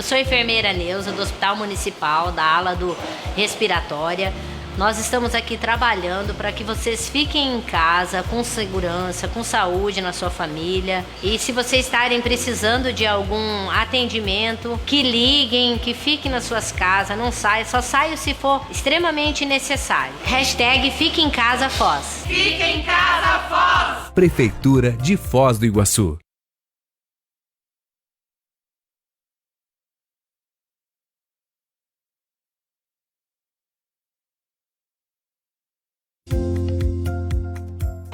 Eu sou a enfermeira Neuza do Hospital Municipal, da ala do respiratória. Nós estamos aqui trabalhando para que vocês fiquem em casa com segurança, com saúde na sua família. E se vocês estarem precisando de algum atendimento, que liguem, que fiquem nas suas casas, não saiam, só saiam se for extremamente necessário. Hashtag Fique em Casa Foz. Fique em Casa Foz! Prefeitura de Foz do Iguaçu.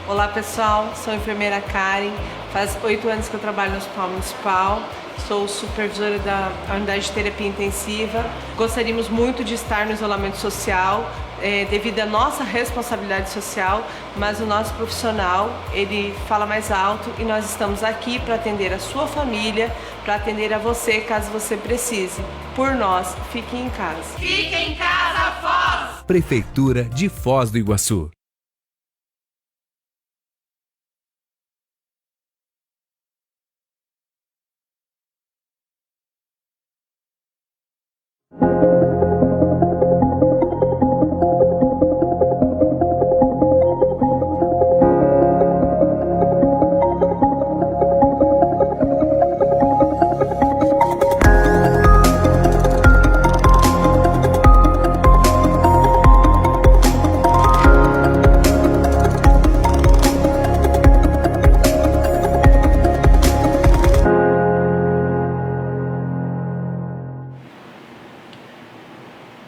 Olá pessoal, sou a enfermeira Karen, faz 8 anos que eu trabalho no Hospital Municipal, sou supervisora da unidade de terapia intensiva. Gostaríamos muito de estar no isolamento social, devido à nossa responsabilidade social, mas o nosso profissional, ele fala mais alto e nós estamos aqui para atender a sua família, para atender a você caso você precise. Por nós, fiquem em casa. Fique em Casa Foz! Prefeitura de Foz do Iguaçu.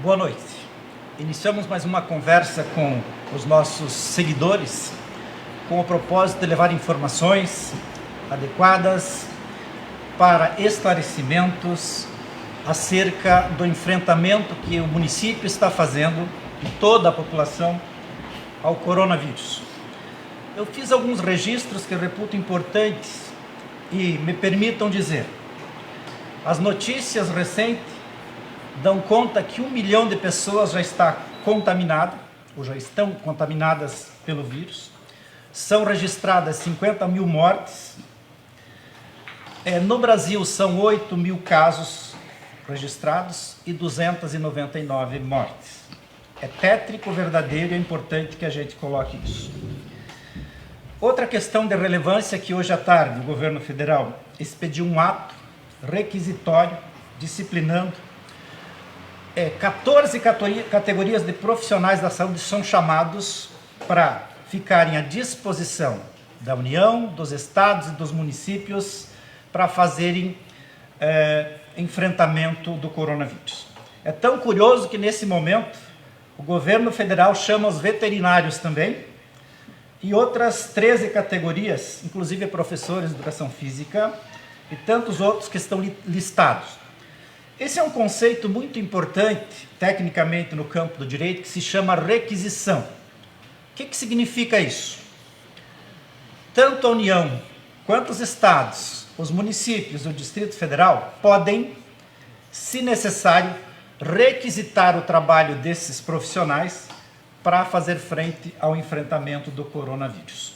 Boa noite. Iniciamos mais uma conversa com os nossos seguidores com o propósito de levar informações adequadas para esclarecimentos acerca do enfrentamento que o município está fazendo e toda a população ao coronavírus. Eu fiz alguns registros que eu reputo importantes e me permitam dizer: as notícias recentes dão conta que 1 milhão de pessoas já está contaminada, ou já estão contaminadas pelo vírus. São registradas 50 mil mortes. No Brasil são 8 mil casos registrados e 299 mortes. É tétrico, verdadeiro, e é importante que a gente coloque isso. Outra questão de relevância que hoje à tarde o governo federal expediu um ato requisitório disciplinando 14 categorias de profissionais da saúde são chamados para ficarem à disposição da União, dos estados e dos municípios para fazerem enfrentamento do coronavírus. É tão curioso que nesse momento o governo federal chama os veterinários também e outras 13 categorias, inclusive professores de educação física e tantos outros que estão listados. Esse é um conceito muito importante, tecnicamente, no campo do direito, que se chama requisição. O que significa isso? Tanto a União, quanto os estados, os municípios e o Distrito Federal podem, se necessário, requisitar o trabalho desses profissionais para fazer frente ao enfrentamento do coronavírus.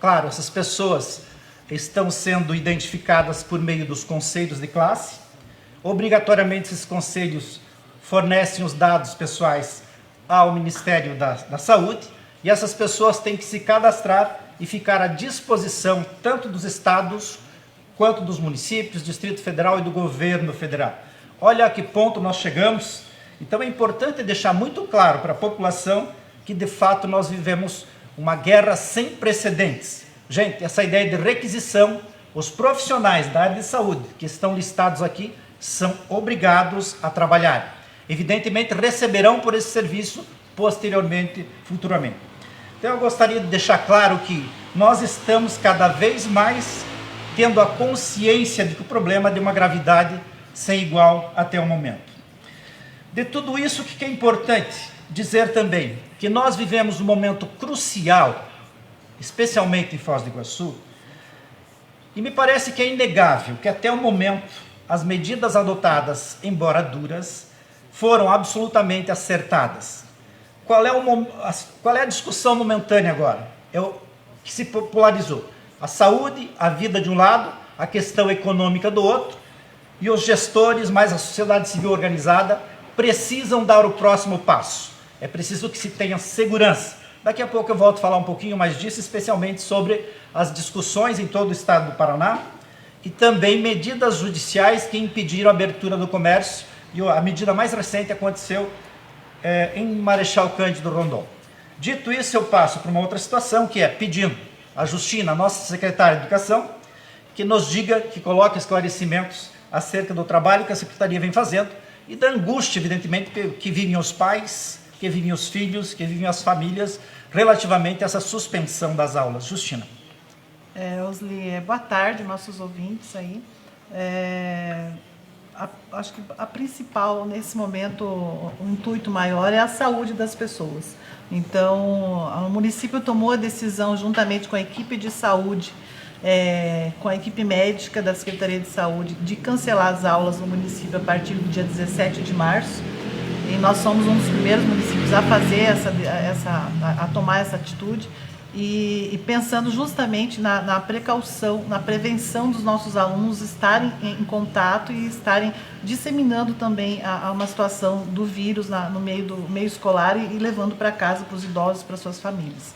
Claro, essas pessoas estão sendo identificadas por meio dos conselhos de classe. Obrigatoriamente, esses conselhos fornecem os dados pessoais ao Ministério da Saúde e essas pessoas têm que se cadastrar e ficar à disposição tanto dos estados quanto dos municípios, Distrito Federal e do governo federal. Olha a que ponto nós chegamos. Então é importante deixar muito claro para a população que de fato nós vivemos uma guerra sem precedentes. Gente, essa ideia de requisição, os profissionais da área de saúde que estão listados aqui são obrigados a trabalhar. Evidentemente, receberão por esse serviço posteriormente, futuramente. Então, eu gostaria de deixar claro que nós estamos cada vez mais tendo a consciência de que o problema é de uma gravidade sem igual até o momento. De tudo isso, o que é importante dizer também? Que nós vivemos um momento crucial, especialmente em Foz do Iguaçu, e me parece que é inegável que até o momento as medidas adotadas, embora duras, foram absolutamente acertadas. Qual é a discussão momentânea agora? É o que se popularizou. A saúde, a vida de um lado, a questão econômica do outro, e os gestores, mais a sociedade civil organizada, precisam dar o próximo passo. É preciso que se tenha segurança. Daqui a pouco eu volto a falar um pouquinho mais disso, especialmente sobre as discussões em todo o estado do Paraná e também medidas judiciais que impediram a abertura do comércio. E a medida mais recente aconteceu em Marechal Cândido Rondon. Dito isso, eu passo para uma outra situação, que é pedindo a Justina, nossa secretária de Educação, que nos diga, que coloque esclarecimentos acerca do trabalho que a Secretaria vem fazendo e da angústia, evidentemente, que vivem os pais, que vivem os filhos, que vivem as famílias, relativamente a essa suspensão das aulas. Justina. Osli, boa tarde, nossos ouvintes aí. Acho que a principal, nesse momento, o intuito maior é a saúde das pessoas. Então, o município tomou a decisão, juntamente com a equipe de saúde, com a equipe médica da Secretaria de Saúde, de cancelar as aulas no município a partir do dia 17 de março. E nós somos um dos primeiros municípios a fazer a tomar essa atitude. E pensando justamente na precaução, na prevenção dos nossos alunos estarem em contato e estarem disseminando também uma situação do vírus no meio escolar e levando para casa, para os idosos, para suas famílias.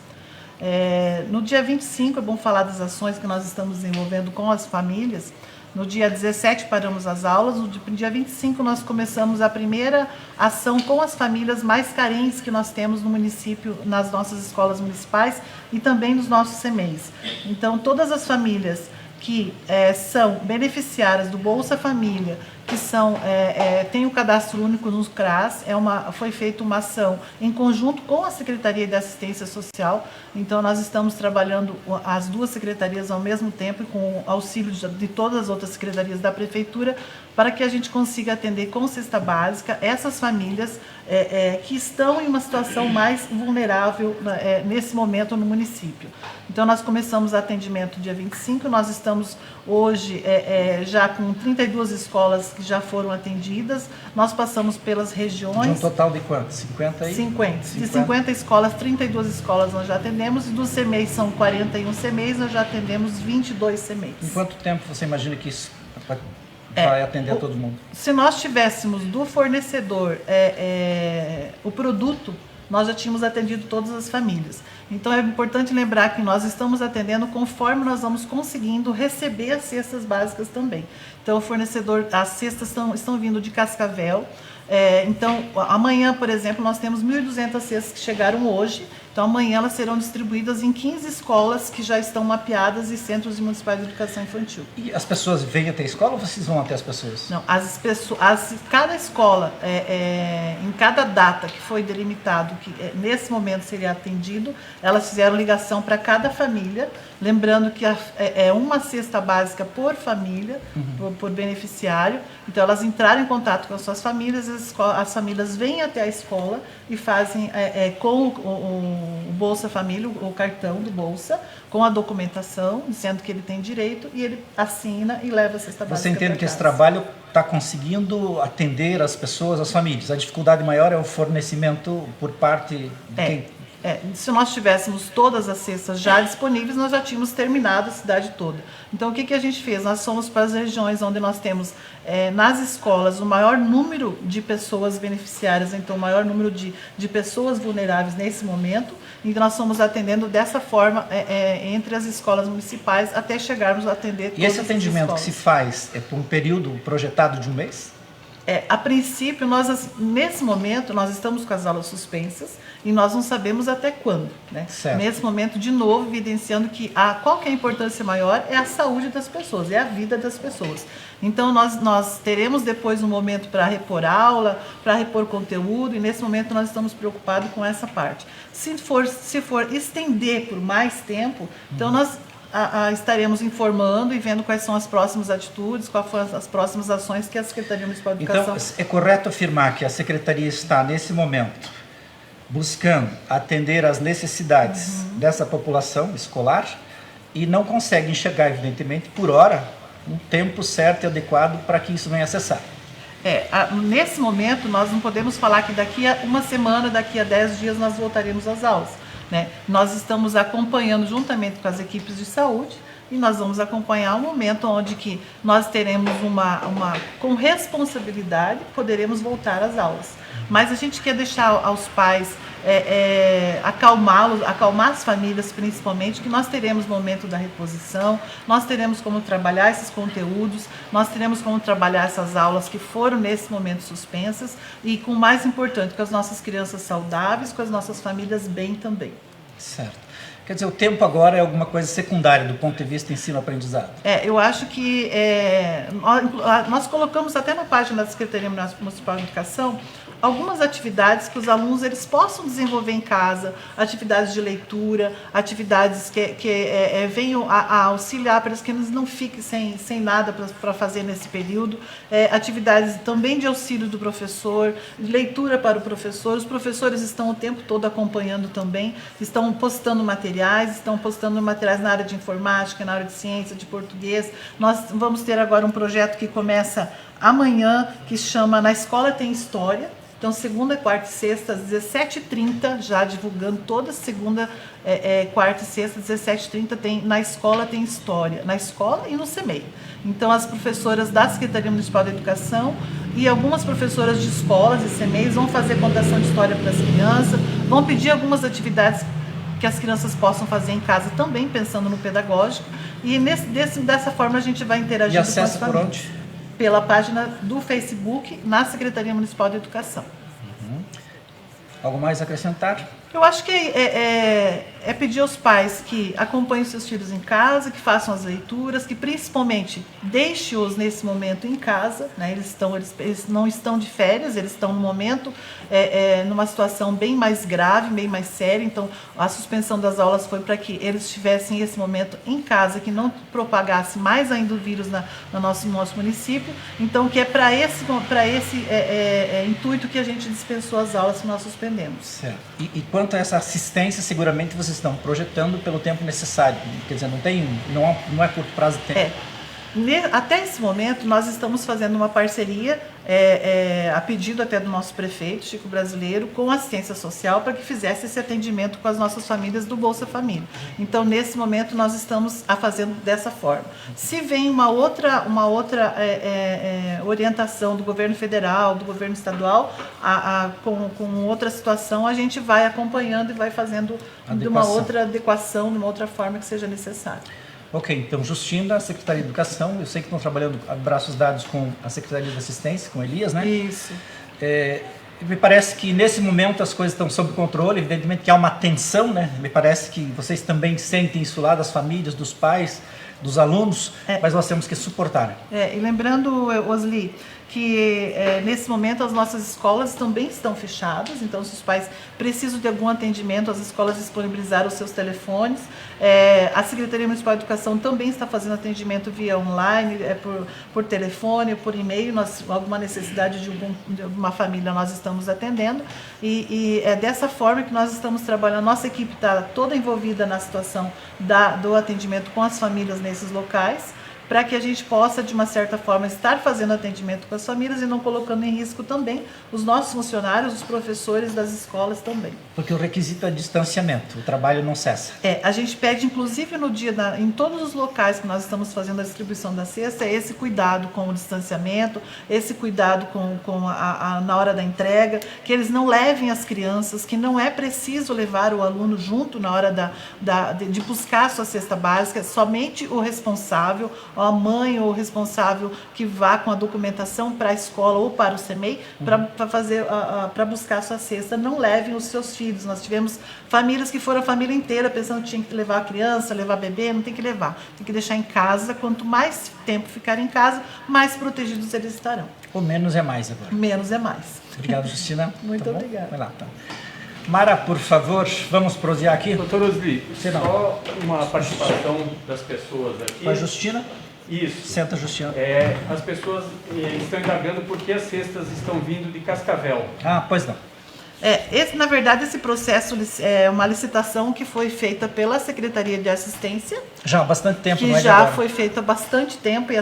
No dia 25, é bom falar das ações que nós estamos desenvolvendo com as famílias. No dia 17 paramos as aulas, no dia 25 nós começamos a primeira ação com as famílias mais carentes que nós temos no município, nas nossas escolas municipais e também nos nossos CMEIs. Então, todas as famílias que são beneficiárias do Bolsa Família, que têm o cadastro único no CRAS, foi feita uma ação em conjunto com a Secretaria de Assistência Social. Então, nós estamos trabalhando as duas secretarias ao mesmo tempo, com o auxílio de todas as outras secretarias da Prefeitura, para que a gente consiga atender com cesta básica essas famílias que estão em uma situação mais vulnerável nesse momento no município. Então, nós começamos o atendimento dia 25, nós estamos hoje já com 32 escolas que já foram atendidas, nós passamos pelas regiões... De um total de quantos? 50 aí? 50. De 50 escolas, 32 escolas nós já atendemos, e dos CMEIs são 41 CMEIs, nós já atendemos 22 CMEIs. Em quanto tempo você imagina que isso vai atender todo mundo? Se nós tivéssemos do fornecedor o produto, nós já tínhamos atendido todas as famílias. Então é importante lembrar que nós estamos atendendo conforme nós vamos conseguindo receber as cestas básicas também. Então o fornecedor, as cestas estão vindo de Cascavel. Então amanhã, por exemplo, nós temos 1.200 cestas que chegaram hoje. Então amanhã elas serão distribuídas em 15 escolas que já estão mapeadas e centros municipais de educação infantil. E as pessoas vêm até a escola ou vocês vão até as pessoas? Não, cada escola, em cada data que foi delimitado, que nesse momento seria atendido, elas fizeram ligação para cada família, lembrando que é uma cesta básica por família, por beneficiário. Então elas entraram em contato com as suas famílias, as famílias vêm até a escola e fazem com o Bolsa Família, o cartão do Bolsa, com a documentação, dizendo que ele tem direito, e ele assina e leva a cesta básica. Você entende que esse trabalho está conseguindo atender as pessoas, as famílias? A dificuldade maior é o fornecimento por parte de quem? Se nós tivéssemos todas as cestas já disponíveis, nós já tínhamos terminado a cidade toda. Então, o que a gente fez? Nós fomos para as regiões onde nós temos, nas escolas, o maior número de pessoas beneficiárias, então o maior número de pessoas vulneráveis nesse momento, e nós fomos atendendo dessa forma entre as escolas municipais até chegarmos a atender todas as escolas. E esse atendimento que se faz é por um período projetado de um mês? A princípio, nesse momento, nós estamos com as aulas suspensas e nós não sabemos até quando, né? Nesse momento, de novo, evidenciando que qual que é a importância maior é a saúde das pessoas, é a vida das pessoas. Então, nós teremos depois um momento para repor aula, para repor conteúdo, e nesse momento nós estamos preocupados com essa parte. Se for estender por mais tempo, então nós estaremos informando e vendo quais são as próximas atitudes, quais foram as próximas ações que a Secretaria Municipal de Educação... Então, é correto afirmar que a Secretaria está, nesse momento, buscando atender às necessidades dessa população escolar e não consegue enxergar, evidentemente, por hora, um tempo certo e adequado para que isso venha a cessar. Nesse momento, nós não podemos falar que daqui a uma semana, daqui a 10 dias, nós voltaremos às aulas, né? Nós estamos acompanhando juntamente com as equipes de saúde, e nós vamos acompanhar o momento onde que nós teremos com responsabilidade, poderemos voltar às aulas. Mas a gente quer deixar aos pais, acalmar as famílias principalmente, que nós teremos momento da reposição, nós teremos como trabalhar esses conteúdos, nós teremos como trabalhar essas aulas que foram nesse momento suspensas e, com o mais importante, com as nossas crianças saudáveis, com as nossas famílias bem também. Certo. Quer dizer, o tempo agora é alguma coisa secundária do ponto de vista ensino-aprendizado? Eu acho que nós colocamos até na página da Secretaria Municipal de Educação algumas atividades que os alunos eles possam desenvolver em casa, atividades de leitura, atividades que venham a auxiliar para que eles não fiquem sem nada para fazer nesse período, atividades também de auxílio do professor, de leitura para o professor. Os professores estão o tempo todo acompanhando também, estão postando materiais na área de informática, na área de ciência, de português. Nós vamos ter agora um projeto que começa amanhã, que chama Na Escola Tem História. Então, segunda, quarta e sexta, às 17h30, já divulgando toda segunda, quarta e sexta, às 17h30, Na Escola Tem História, na escola e no CEMEI. Então, as professoras da Secretaria Municipal de Educação e algumas professoras de escolas e CEMEIs vão fazer contação de história para as crianças, vão pedir algumas atividades que as crianças possam fazer em casa também, pensando no pedagógico. E dessa forma a gente vai interagir com as famílias. E acessa por onde? Pela página do Facebook na Secretaria Municipal de Educação. Algo mais a acrescentar? Eu acho que é pedir aos pais que acompanhem seus filhos em casa, que façam as leituras, que principalmente deixem-os nesse momento em casa, né? Eles não estão de férias, eles estão no momento numa situação bem mais grave, bem mais séria. Então, a suspensão das aulas foi para que eles tivessem esse momento em casa, que não propagasse mais ainda o vírus no nosso município. Então, que é para esse intuito que a gente dispensou as aulas que nós suspendemos. Certo. E quanto a essa assistência, seguramente vocês estão projetando pelo tempo necessário. Quer dizer, não é curto prazo de tempo. Até esse momento, nós estamos fazendo uma parceria, a pedido até do nosso prefeito, Chico Brasileiro, com a assistência social para que fizesse esse atendimento com as nossas famílias do Bolsa Família. Então, nesse momento, nós estamos fazendo dessa forma. Se vem uma outra orientação do governo federal, do governo estadual, com outra situação, a gente vai acompanhando e vai fazendo de uma outra adequação, de uma outra forma que seja necessária. Ok, então Justina, Secretaria de Educação, eu sei que estão trabalhando a braços dados com a Secretaria de Assistência, com Elias, né? Isso. Me parece que nesse momento as coisas estão sob controle, evidentemente que há uma tensão, né? Me parece que vocês também sentem isso lá das famílias, dos pais, dos alunos, mas nós temos que suportar. E lembrando, Osli, que nesse momento as nossas escolas também estão fechadas, então se os pais precisam de algum atendimento, as escolas disponibilizaram os seus telefones. A Secretaria Municipal de Educação também está fazendo atendimento via online, por telefone, por e-mail. Alguma necessidade de alguma família nós estamos atendendo, e é dessa forma que nós estamos trabalhando. Nossa equipe está toda envolvida na situação do atendimento com as famílias nesses locais, para que a gente possa, de uma certa forma, estar fazendo atendimento com as famílias e não colocando em risco também os nossos funcionários, os professores das escolas também. Porque o requisito é distanciamento, o trabalho não cessa. A gente pede, inclusive, em todos os locais que nós estamos fazendo a distribuição da cesta, esse cuidado com o distanciamento, esse cuidado na hora da entrega, que eles não levem as crianças, que não é preciso levar o aluno junto na hora de buscar a sua cesta básica, somente o responsável, a mãe ou o responsável que vá com a documentação para a escola ou para o CEMEI para buscar a sua cesta. Não levem os seus filhos. Nós tivemos famílias que foram a família inteira pensando que tinha que levar a criança, levar bebê. Não tem que levar, tem que deixar em casa. Quanto mais tempo ficar em casa, mais protegidos eles estarão. O menos é mais agora. Menos é mais. Obrigado, Justina. Muito obrigada. Vai lá, tá. Mara, por favor, vamos prosear aqui. Doutor Osli, só uma participação das pessoas aqui. Com a Justina? Isso. Senta, Justina. As pessoas estão indagando por que as cestas estão vindo de Cascavel. Pois não. Na verdade, esse processo é uma licitação que foi feita pela Secretaria de Assistência. Já há bastante tempo, que não é? Já foi feita há bastante tempo, e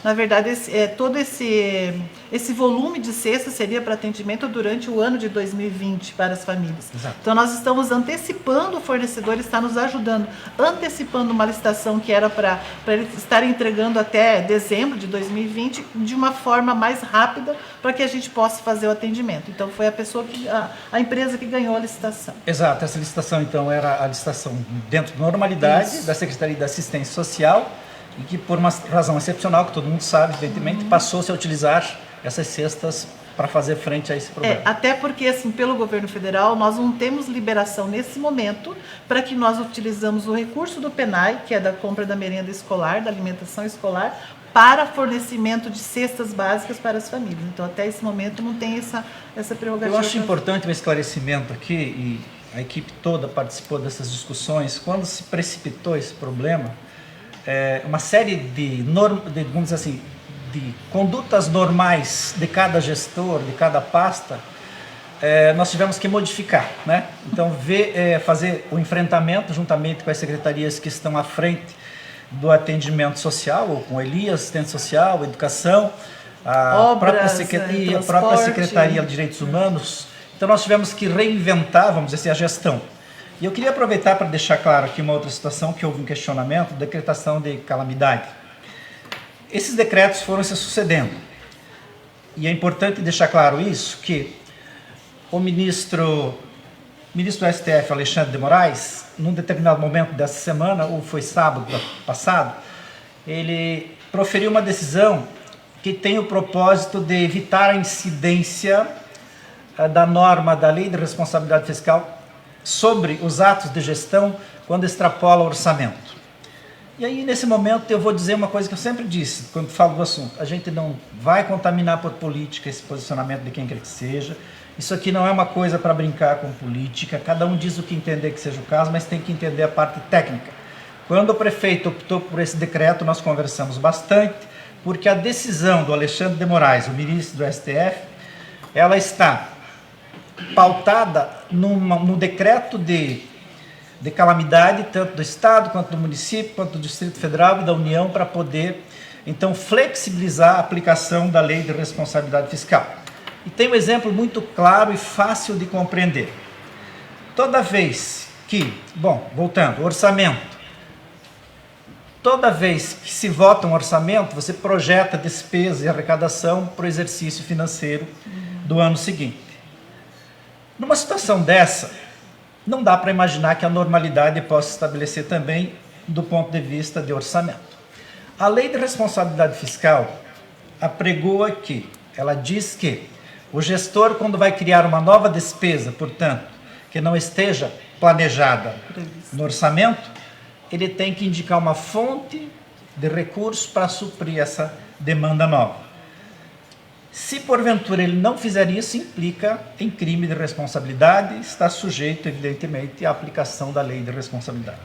na verdade, todo esse esse volume de cestas seria para atendimento durante o ano de 2020 para as famílias. Exato. Então nós estamos antecipando, o fornecedor está nos ajudando, antecipando uma licitação que era para eles estarem entregando até dezembro de 2020 de uma forma mais rápida para que a gente possa fazer o atendimento. Então foi a empresa que ganhou a licitação. Exato, essa licitação então era a licitação dentro da normalidade da Secretaria da Assistência Social e que por uma razão excepcional, que todo mundo sabe, evidentemente, passou-se a utilizar essas cestas para fazer frente a esse problema. Até porque, assim, pelo governo federal, nós não temos liberação nesse momento para que nós utilizamos o recurso do PENAI, que é da compra da merenda escolar, da alimentação escolar, para fornecimento de cestas básicas para as famílias. Então, até esse momento, não tem essa prerrogativa. Eu acho importante um esclarecimento aqui, e a equipe toda participou dessas discussões. Quando se precipitou esse problema, uma série vamos dizer assim, de condutas normais de cada gestor, de cada pasta, nós tivemos que modificar, né? Então, fazer o enfrentamento juntamente com as secretarias que estão à frente do atendimento social, ou com Elias, assistente social, educação, a própria Secretaria de Direitos Humanos. Então, nós tivemos que reinventar, vamos dizer assim, a gestão. E eu queria aproveitar para deixar claro aqui uma outra situação que houve um questionamento, decretação de calamidade. Esses decretos foram se sucedendo. E é importante deixar claro isso, que o ministro do STF, Alexandre de Moraes, num determinado momento dessa semana, ou foi sábado passado, ele proferiu uma decisão que tem o propósito de evitar a incidência da norma da Lei de Responsabilidade Fiscal sobre os atos de gestão quando extrapola o orçamento. E aí, nesse momento, eu vou dizer uma coisa que eu sempre disse, quando falo do assunto. A gente não vai contaminar por política esse posicionamento de quem quer que seja. Isso aqui não é uma coisa para brincar com política. Cada um diz o que entender que seja o caso, mas tem que entender a parte técnica. Quando o prefeito optou por esse decreto, nós conversamos bastante, porque a decisão do Alexandre de Moraes, o ministro do STF, ela está pautada no decreto de calamidade, tanto do Estado, quanto do município, quanto do Distrito Federal e da União, para poder, então, flexibilizar a aplicação da Lei de Responsabilidade Fiscal. E tem um exemplo muito claro e fácil de compreender. Toda vez que, voltando, orçamento. Toda vez que se vota um orçamento, você projeta despesa e arrecadação para o exercício financeiro do ano seguinte. Numa situação dessa, não dá para imaginar que a normalidade possa estabelecer também do ponto de vista de orçamento. A Lei de Responsabilidade Fiscal apregoa que, ela diz que o gestor, quando vai criar uma nova despesa, portanto, que não esteja planejada no orçamento, ele tem que indicar uma fonte de recursos para suprir essa demanda nova. Se porventura ele não fizer isso, implica em crime de responsabilidade, está sujeito, evidentemente, à aplicação da Lei de Responsabilidade.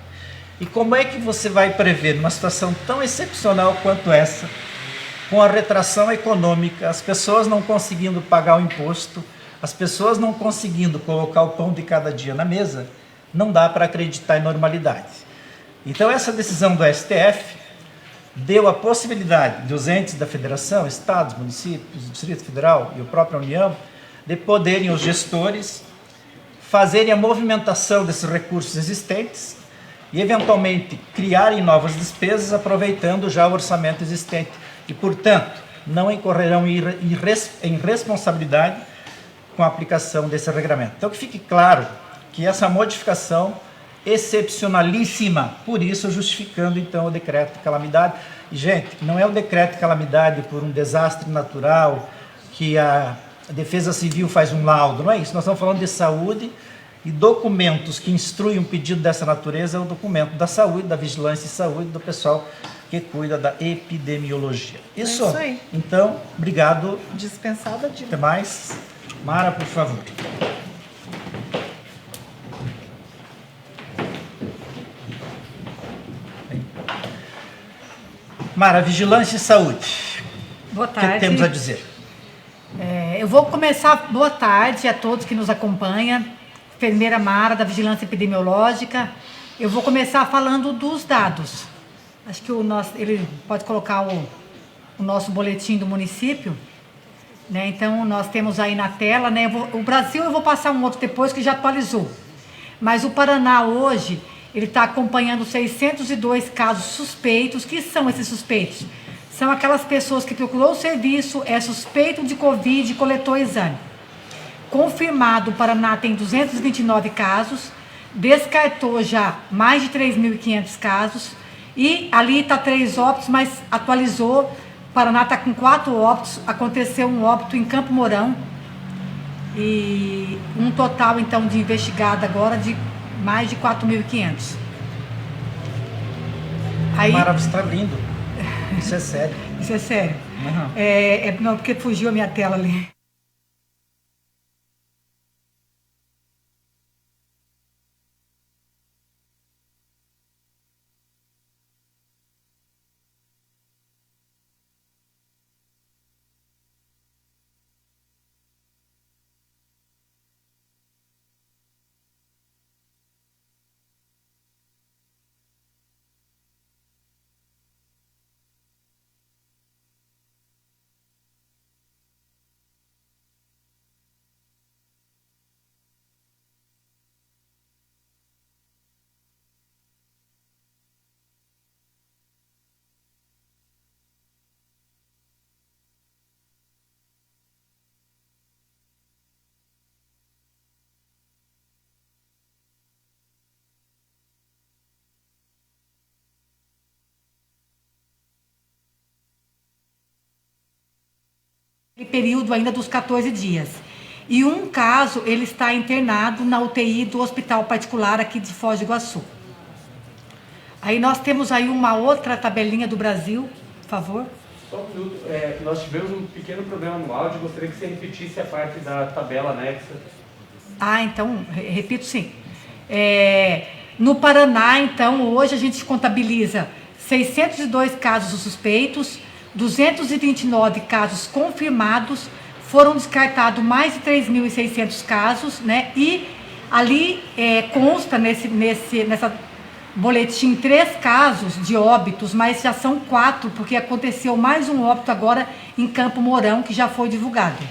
E como é que você vai prever, numa situação tão excepcional quanto essa, com a retração econômica, as pessoas não conseguindo pagar o imposto, as pessoas não conseguindo colocar o pão de cada dia na mesa, não dá para acreditar em normalidade. Então essa decisão do STF deu a possibilidade dos entes da federação, estados, municípios, Distrito Federal e a própria União, de poderem os gestores fazerem a movimentação desses recursos existentes e eventualmente criarem novas despesas aproveitando já o orçamento existente e, portanto, não incorrerão em responsabilidade com a aplicação desse regramento. Então que fique claro que essa modificação excepcionalíssima, por isso justificando então o decreto de calamidade. E, gente, não é o decreto de calamidade por um desastre natural que a Defesa Civil faz um laudo, não é isso. Nós estamos falando de saúde e documentos que instruem um pedido dessa natureza é o documento da saúde, da vigilância e saúde do pessoal que cuida da epidemiologia. Isso aí. Então, obrigado. Dispensada de... Até mais. Mara, por favor. Mara, vigilância e saúde. Boa tarde. O que temos a dizer? Eu vou começar. Boa tarde a todos que nos acompanham. Enfermeira Mara, da Vigilância Epidemiológica. Eu vou começar falando dos dados. Acho que ele pode colocar o nosso boletim do município. né? Então, nós temos aí na tela, né? O Brasil eu vou passar um outro depois que já atualizou. Mas o Paraná hoje, ele está acompanhando 602 casos suspeitos. Que são esses suspeitos? São aquelas pessoas que procurou o serviço, é suspeito de Covid e coletou exame. Confirmado, o Paraná tem 229 casos, descartou já mais de 3.500 casos, e ali está 3 óbitos, mas atualizou, o Paraná está com 4 óbitos, aconteceu um óbito em Campo Mourão, e um total, então, de investigado agora de mais de 4.500. Aí, Maravilha, está lindo. Isso é sério. Isso é sério. Uhum. Não, porque fugiu a minha tela ali. Período ainda dos 14 dias. E um caso, ele está internado na UTI do hospital particular aqui de Foz do Iguaçu. Aí nós temos aí uma outra tabelinha do Brasil, por favor. Só um minuto, nós tivemos um pequeno problema no áudio, gostaria que você repetisse a parte da tabela anexa. Então, repito sim. No Paraná, então, hoje a gente contabiliza 602 casos suspeitos, 229 casos confirmados, foram descartados mais de 3.600 casos, né? E ali consta nessa boletim 3 casos de óbitos, mas já são 4, porque aconteceu mais um óbito agora em Campo Mourão, que já foi divulgado.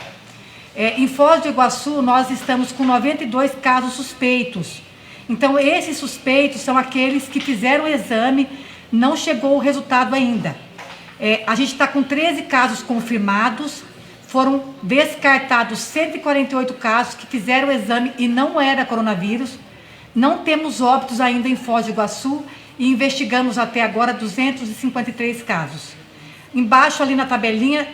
Em Foz do Iguaçu, nós estamos com 92 casos suspeitos. Então, esses suspeitos são aqueles que fizeram o exame, não chegou o resultado ainda. A gente está com 13 casos confirmados, foram descartados 148 casos que fizeram o exame e não era coronavírus. Não temos óbitos ainda em Foz do Iguaçu e investigamos até agora 253 casos. Embaixo ali na tabelinha,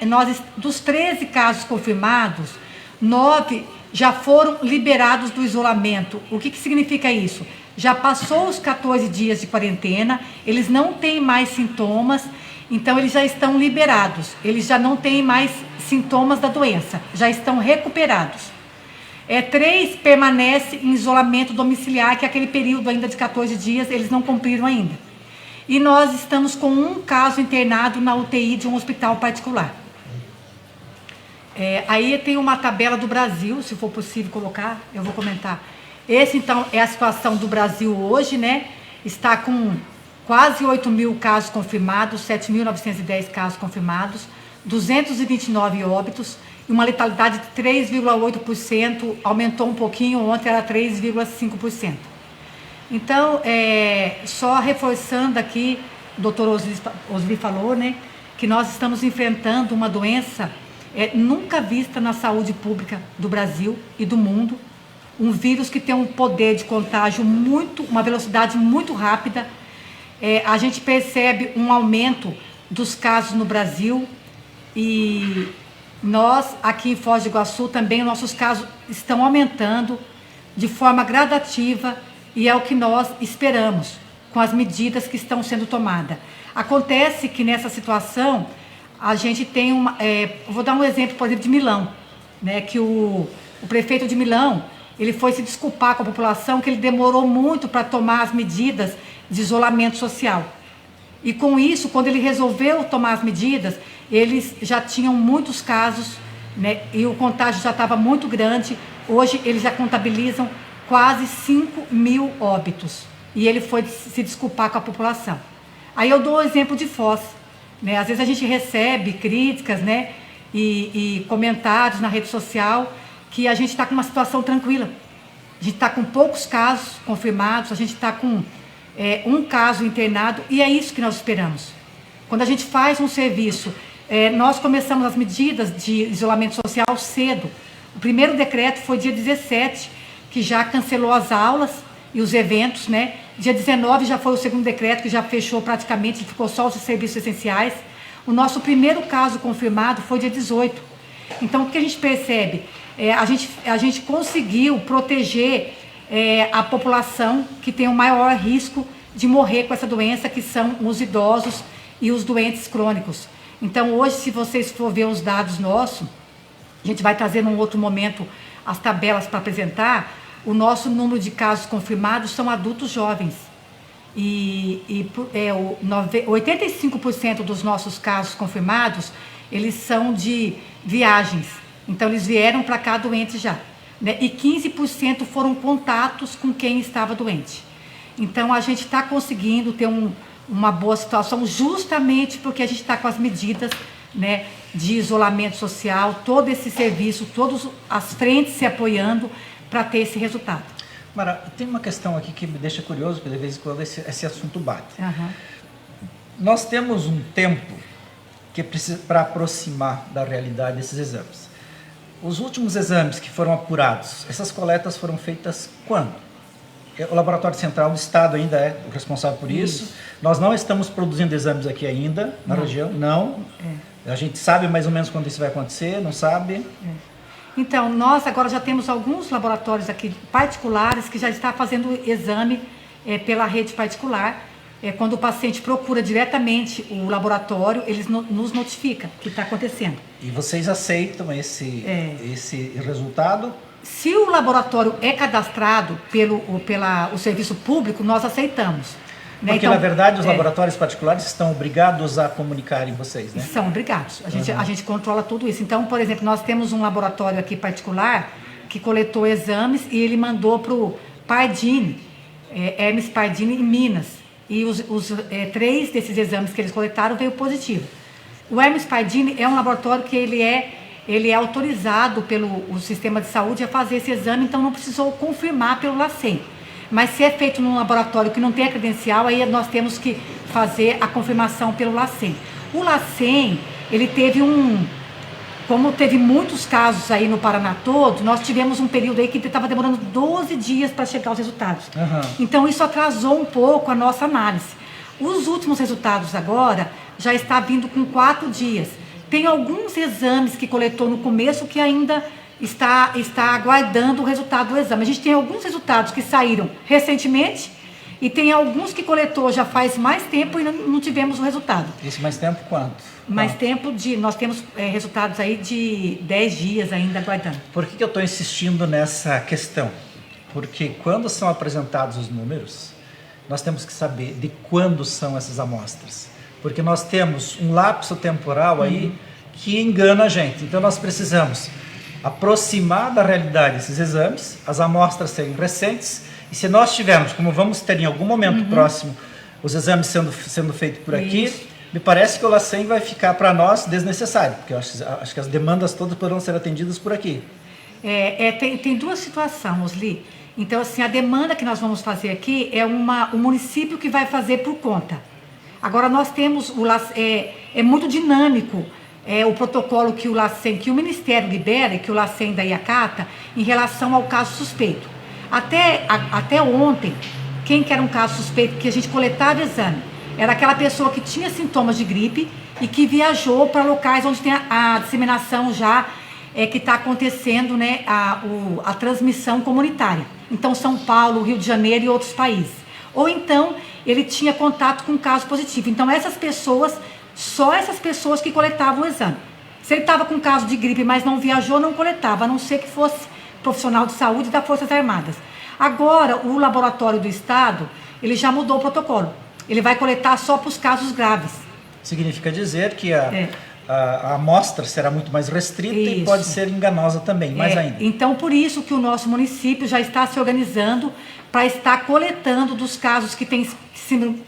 dos 13 casos confirmados, 9 já foram liberados do isolamento. O que significa isso? Já passou os 14 dias de quarentena, eles não têm mais sintomas, então eles já estão liberados, eles já não têm mais sintomas da doença, já estão recuperados. 3 permanecem em isolamento domiciliar, que é aquele período ainda de 14 dias, eles não cumpriram ainda. E nós estamos com um caso internado na UTI de um hospital particular. Aí tem uma tabela do Brasil, se for possível colocar, eu vou comentar. Esse, então, é a situação do Brasil hoje, né? Está com quase 8.000 casos confirmados, 7.910 casos confirmados, 229 óbitos, e uma letalidade de 3,8%, aumentou um pouquinho, ontem era 3,5%. Então, só reforçando aqui, o doutor Osli falou, né, que nós estamos enfrentando uma doença nunca vista na saúde pública do Brasil e do mundo, um vírus que tem um poder de contágio uma velocidade muito rápida. A gente percebe um aumento dos casos no Brasil e nós, aqui em Foz do Iguaçu, também nossos casos estão aumentando de forma gradativa e é o que nós esperamos com as medidas que estão sendo tomadas. Acontece que nessa situação a gente tem vou dar um exemplo, por exemplo, de Milão, né, que o prefeito de Milão, ele foi se desculpar com a população que ele demorou muito para tomar as medidas de isolamento social. E com isso, quando ele resolveu tomar as medidas, eles já tinham muitos casos, né, e o contágio já estava muito grande. Hoje eles já contabilizam quase 5.000 óbitos. E ele foi se desculpar com a população. Aí eu dou o exemplo de Foz. Né? Às vezes a gente recebe críticas, né, e comentários na rede social que a gente está com uma situação tranquila. A gente está com poucos casos confirmados, a gente está com um caso internado e é isso que nós esperamos. Quando a gente faz um serviço, nós começamos as medidas de isolamento social cedo. O primeiro decreto foi dia 17, que já cancelou as aulas e os eventos, né? Dia 19 já foi o segundo decreto, que já fechou praticamente, ficou só os serviços essenciais. O nosso primeiro caso confirmado foi dia 18. Então, o que a gente percebe? A gente conseguiu proteger a população que tem o maior risco de morrer com essa doença, que são os idosos e os doentes crônicos. Então, hoje, se vocês for ver os dados nossos, a gente vai trazer num outro momento as tabelas para apresentar. O nosso número de casos confirmados são adultos jovens. 85% dos nossos casos confirmados, eles são de viagens. Então, eles vieram para cá doentes já. Né? E 15% foram contatos com quem estava doente. Então, a gente está conseguindo ter uma boa situação justamente porque a gente está com as medidas, né, de isolamento social, todo esse serviço, todas as frentes se apoiando para ter esse resultado. Mara, tem uma questão aqui que me deixa curioso, porque de vez em quando esse assunto bate. Uhum. Nós temos um tempo que precisa para aproximar da realidade desses exames. Os últimos exames que foram apurados, essas coletas foram feitas quando? O Laboratório Central do Estado ainda é o responsável por isso. Nós não estamos produzindo exames aqui ainda, na região, não. A gente sabe mais ou menos quando isso vai acontecer, não sabe? Então, nós agora já temos alguns laboratórios aqui particulares que já estão fazendo exame pela rede particular. Quando o paciente procura diretamente o laboratório, eles nos notificam que está acontecendo. E vocês aceitam esse resultado? Se o laboratório é cadastrado pelo serviço público, nós aceitamos. Né? Porque, então, na verdade, os laboratórios particulares estão obrigados a comunicarem vocês, né? São obrigados. A gente controla tudo isso. Então, por exemplo, nós temos um laboratório aqui particular que coletou exames e ele mandou para o Pardini, Hermes Pardini, em Minas. E os 3 desses exames que eles coletaram veio positivo. O Hermes Pardini é um laboratório que ele é autorizado pelo sistema de saúde a fazer esse exame, então não precisou confirmar pelo LACEN. Mas se é feito num laboratório que não tem a credencial, aí nós temos que fazer a confirmação pelo LACEN. O LACEN, ele teve como teve muitos casos aí no Paraná todo, nós tivemos um período aí que estava demorando 12 dias para chegar os resultados. Uhum. Então isso atrasou um pouco a nossa análise. Os últimos resultados agora já está vindo com 4 dias. Tem alguns exames que coletou no começo que ainda está aguardando o resultado do exame. A gente tem alguns resultados que saíram recentemente e tem alguns que coletou já faz mais tempo e não tivemos o resultado. Esse mais tempo quanto? Mais tempo nós temos resultados aí de 10 dias ainda aguardando. Por que eu estou insistindo nessa questão? Porque quando são apresentados os números, nós temos que saber de quando são essas amostras. Porque nós temos um lapso temporal aí que engana a gente. Então nós precisamos aproximar da realidade esses exames, as amostras serem recentes, e se nós tivermos, como vamos ter em algum momento próximo, os exames sendo feitos por aqui, Isso. me parece que o LACEN vai ficar para nós desnecessário, porque eu acho que as demandas todas poderão ser atendidas por aqui. Tem 2 situações, Osli. Então, assim, a demanda que nós vamos fazer aqui é o município que vai fazer por conta. Agora, nós temos, é muito dinâmico o protocolo que o Ministério libera e que o LACEN daí acata em relação ao caso suspeito. Até ontem, quem que era um caso suspeito que a gente coletava exame? Era aquela pessoa que tinha sintomas de gripe e que viajou para locais onde tem a disseminação já que está acontecendo, né, a transmissão comunitária. Então, São Paulo, Rio de Janeiro e outros países. Ou então, ele tinha contato com um caso positivo. Então, só essas pessoas que coletavam o exame. Se ele estava com caso de gripe, mas não viajou, não coletava, a não ser que fosse profissional de saúde das Forças Armadas. Agora, o laboratório do Estado, ele já mudou o protocolo. Ele vai coletar só para os casos graves. Significa dizer que a amostra será muito mais restrita e pode ser enganosa também, mais ainda. Então, por isso que o nosso município já está se organizando para estar coletando dos casos que têm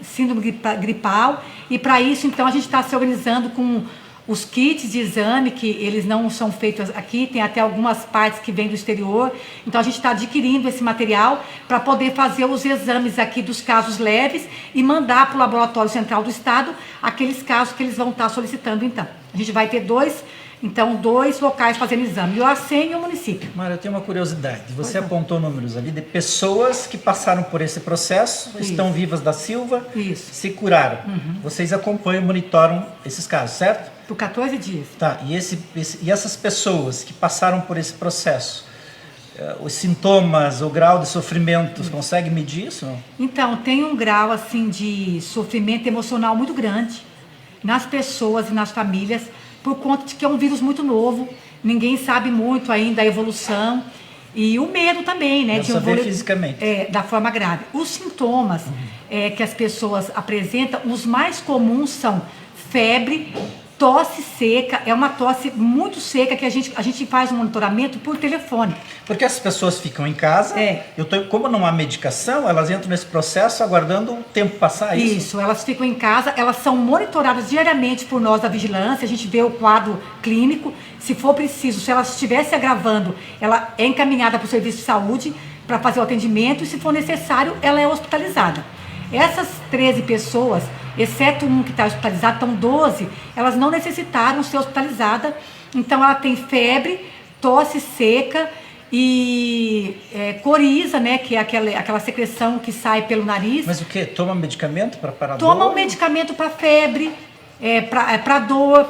síndrome gripal, e para isso, então, a gente está se organizando com os kits de exame, que eles não são feitos aqui, tem até algumas partes que vêm do exterior. Então a gente está adquirindo esse material para poder fazer os exames aqui dos casos leves e mandar para o Laboratório Central do Estado aqueles casos que eles vão estar solicitando. Então a gente vai ter dois locais fazendo exame, o ACEM e o município. Mara, eu tenho uma curiosidade. Você apontou números ali de pessoas que passaram por esse processo, estão vivas da Silva, se curaram. Vocês acompanham, monitoram esses casos, certo? Por 14 dias. Tá, e essas pessoas que passaram por esse processo, os sintomas, o grau de sofrimento, consegue medir isso? Não? Então, tem um grau assim de sofrimento emocional muito grande nas pessoas e nas famílias, por conta de que é um vírus muito novo, ninguém sabe muito ainda a evolução, e o medo também, né? De saber fisicamente. Da forma grave. Os sintomas que as pessoas apresentam, os mais comuns são febre, tosse seca, é uma tosse muito seca que a gente faz um monitoramento por telefone. Porque as pessoas ficam em casa, como não há medicação, elas entram nesse processo aguardando o tempo passar, isso? Isso, elas ficam em casa, elas são monitoradas diariamente por nós da vigilância, a gente vê o quadro clínico, se for preciso, se ela estivesse agravando, ela é encaminhada para o serviço de saúde para fazer o atendimento e se for necessário, ela é hospitalizada. Essas 13 pessoas, exceto um que está hospitalizado, então 12, elas não necessitaram ser hospitalizadas. Então ela tem febre, tosse seca e coriza, né, que é aquela secreção que sai pelo nariz. Mas o quê? Toma medicamento para parar dor? Toma um medicamento para febre, para dor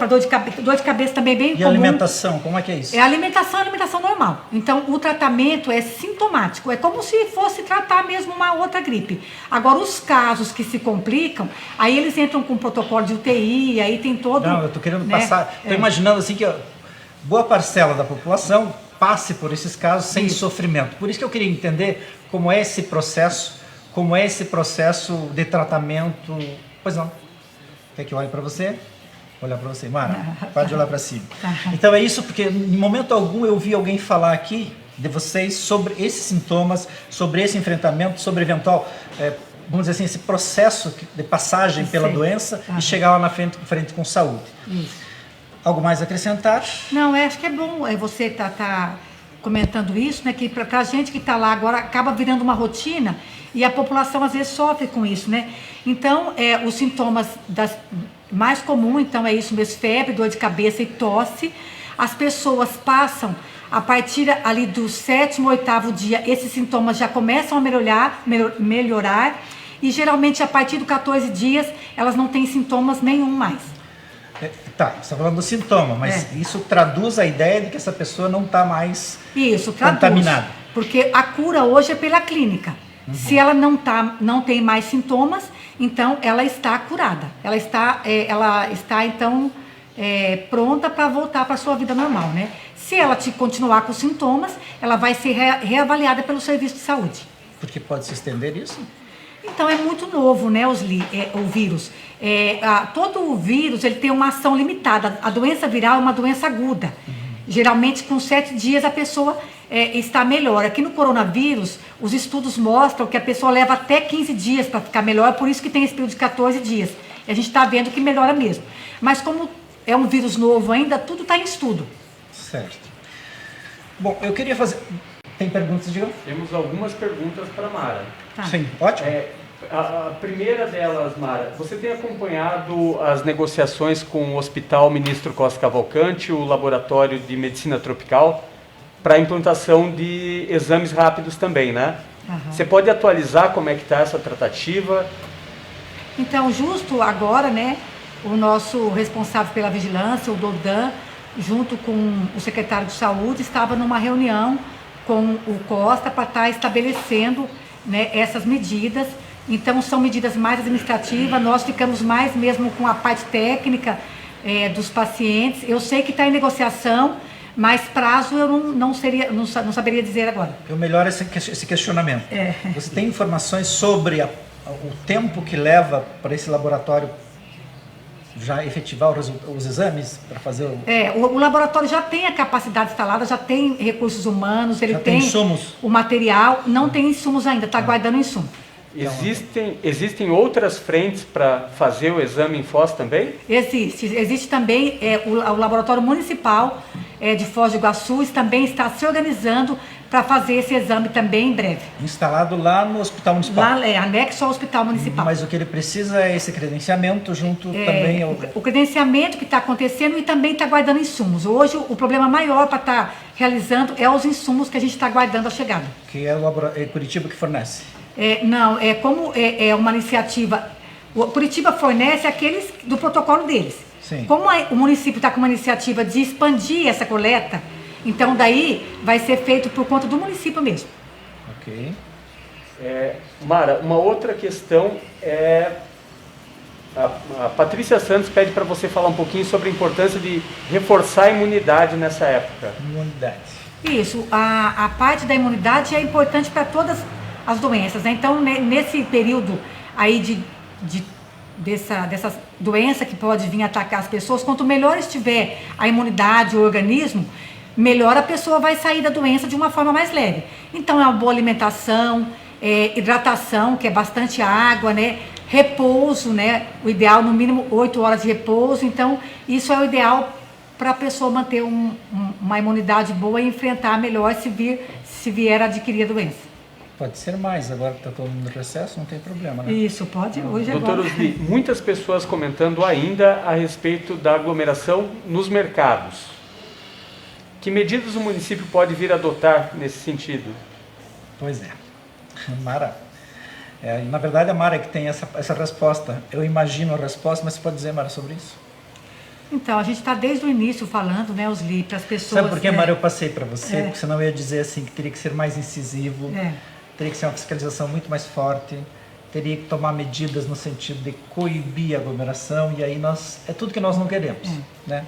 de cabeça também bem comum. E a alimentação, como é que é isso? A alimentação normal. Então, o tratamento é sintomático, é como se fosse tratar mesmo uma outra gripe. Agora, os casos que se complicam, aí eles entram com protocolo de UTI, aí tem todo... Não, eu estou querendo passar... Estou imaginando assim que boa parcela da população passe por esses casos sem sofrimento. Por isso que eu queria entender como é esse processo de tratamento... Pois não. Quer que eu olhe para você? Olhar para você, Mara, pode olhar para cima. Então é isso, porque em momento algum eu vi alguém falar aqui de vocês sobre esses sintomas, sobre esse enfrentamento, sobre eventual, vamos dizer assim, esse processo de passagem pela doença e chegar lá na frente com saúde. Isso. Algo mais a acrescentar? Não, acho que é bom você tá comentando isso, né? Que para a gente que está lá agora acaba virando uma rotina e a população às vezes sofre com isso, né? Então, os sintomas mais comuns, então é isso mesmo, febre, dor de cabeça e tosse. As pessoas passam, a partir ali do 7º, 8º dia, esses sintomas já começam a melhorar e geralmente a partir do 14 dias elas não têm sintomas nenhum mais. Tá, você está falando do sintoma, mas isso traduz a ideia de que essa pessoa não está mais contaminada. Porque a cura hoje é pela clínica. Se ela não tem mais sintomas, então ela está curada. Ela está então pronta para voltar para a sua vida normal, né? Se ela continuar com sintomas, ela vai ser reavaliada pelo serviço de saúde. Porque pode se estender isso? Então é muito novo, né, o vírus. Todo o vírus ele tem uma ação limitada. A doença viral é uma doença aguda. Geralmente com 7 dias a pessoa está melhor. Aqui no coronavírus, os estudos mostram que a pessoa leva até 15 dias para ficar melhor, por isso que tem esse período de 14 dias. E a gente está vendo que melhora mesmo. Mas como é um vírus novo ainda, tudo está em estudo. Certo. Bom, eu queria fazer... Tem perguntas, Diego? Temos algumas perguntas para a Mara. Tá. Sim, ótimo. A primeira delas, Mara, você tem acompanhado as negociações com o Hospital Ministro Costa Cavalcante, o Laboratório de Medicina Tropical, para a implantação de exames rápidos também, né? Você pode atualizar como é que está essa tratativa? Então, justo agora, né, o nosso responsável pela vigilância, o Dodan, junto com o secretário de Saúde, estava numa reunião com o Costa para estar estabelecendo, né, essas medidas. Então são medidas mais administrativas, nós ficamos mais mesmo com a parte técnica dos pacientes. Eu sei que está em negociação, mas prazo eu não saberia dizer agora. Eu melhoro esse questionamento. Você tem informações sobre o tempo que leva para esse laboratório já efetivar os exames para fazer o laboratório já tem a capacidade instalada, já tem recursos humanos, ele tem insumos. O material, não tem insumos ainda, está guardando insumo. Existem outras frentes para fazer o exame em Foz também? Existe também o Laboratório Municipal de Foz do Iguaçu também está se organizando para fazer esse exame também em breve. Instalado lá no Hospital Municipal? Lá anexo ao Hospital Municipal. Mas o que ele precisa é esse credenciamento junto também ao... O credenciamento que está acontecendo e também está guardando insumos. Hoje o problema maior para estar realizando é os insumos que a gente está guardando a chegada. Que é Curitiba que fornece? Não, como é uma iniciativa, o Curitiba fornece aqueles do protocolo deles. Sim. Como o município está com uma iniciativa de expandir essa coleta, então daí vai ser feito por conta do município mesmo. Ok. Mara, uma outra questão é... A Patrícia Santos pede para você falar um pouquinho sobre a importância de reforçar a imunidade nessa época. Imunidade. Isso, a parte da imunidade é importante para todas as doenças, né? Então, nesse período aí dessa doença que pode vir atacar as pessoas, quanto melhor estiver a imunidade, o organismo, melhor a pessoa vai sair da doença de uma forma mais leve. Então, é uma boa alimentação, hidratação, que é bastante água, né? Repouso, né? O ideal, no mínimo, 8 horas de repouso. Então, isso é o ideal para a pessoa manter uma imunidade boa e enfrentar melhor se vier a adquirir a doença. Pode ser mais, agora que está todo mundo no recesso, não tem problema, né? Isso, pode, hoje é Doutor Osli, muitas pessoas comentando ainda a respeito da aglomeração nos mercados. Que medidas o município pode vir a adotar nesse sentido? Pois é, Mara. Na verdade, a Mara é que tem essa resposta. Eu imagino a resposta, mas você pode dizer, Mara, sobre isso? Então, a gente está desde o início falando, né, Osli, para as pessoas... Sabe por que, Mara, eu passei para você? Porque senão eu ia dizer assim, que teria que ser mais incisivo, teria que ser uma fiscalização muito mais forte, teria que tomar medidas no sentido de coibir a aglomeração, e aí é tudo que nós não queremos, né?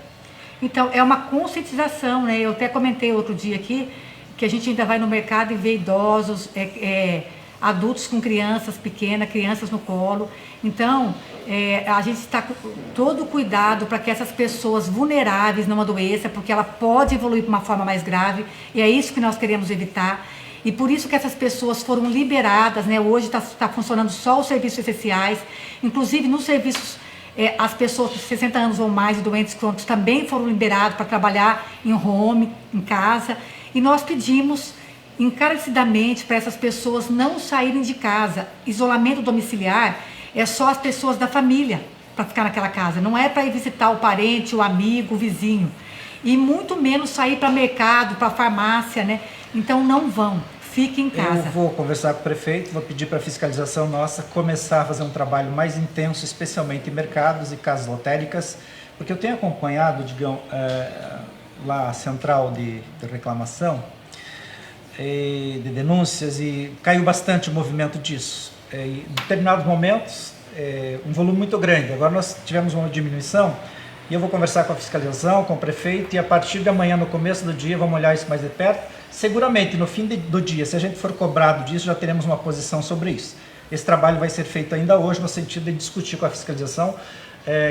Então, é uma conscientização, né? Eu até comentei outro dia aqui, que a gente ainda vai no mercado e vê idosos, adultos com crianças pequenas, crianças no colo. Então, a gente está com todo cuidado para que essas pessoas vulneráveis numa doença, porque ela pode evoluir para uma forma mais grave, e é isso que nós queremos evitar. E por isso que essas pessoas foram liberadas, né? Hoje está funcionando só os serviços essenciais, inclusive nos serviços, as pessoas com 60 anos ou mais e doentes crônicos também foram liberados para trabalhar em home, em casa, e nós pedimos encarecidamente para essas pessoas não saírem de casa. Isolamento domiciliar é só as pessoas da família para ficar naquela casa, não é para ir visitar o parente, o amigo, o vizinho, e muito menos sair para mercado, para farmácia, né? Então não vão, fiquem em casa. Eu vou conversar com o prefeito, vou pedir para a fiscalização nossa começar a fazer um trabalho mais intenso, especialmente em mercados e casas lotéricas, porque eu tenho acompanhado, digamos, lá a central de reclamação, de denúncias, e caiu bastante o movimento disso. Em determinados momentos, um volume muito grande. Agora nós tivemos uma diminuição e eu vou conversar com a fiscalização, com o prefeito, e a partir de amanhã, no começo do dia, vamos olhar isso mais de perto. Seguramente, no fim do dia, se a gente for cobrado disso, já teremos uma posição sobre isso. Esse trabalho vai ser feito ainda hoje, no sentido de discutir com a fiscalização,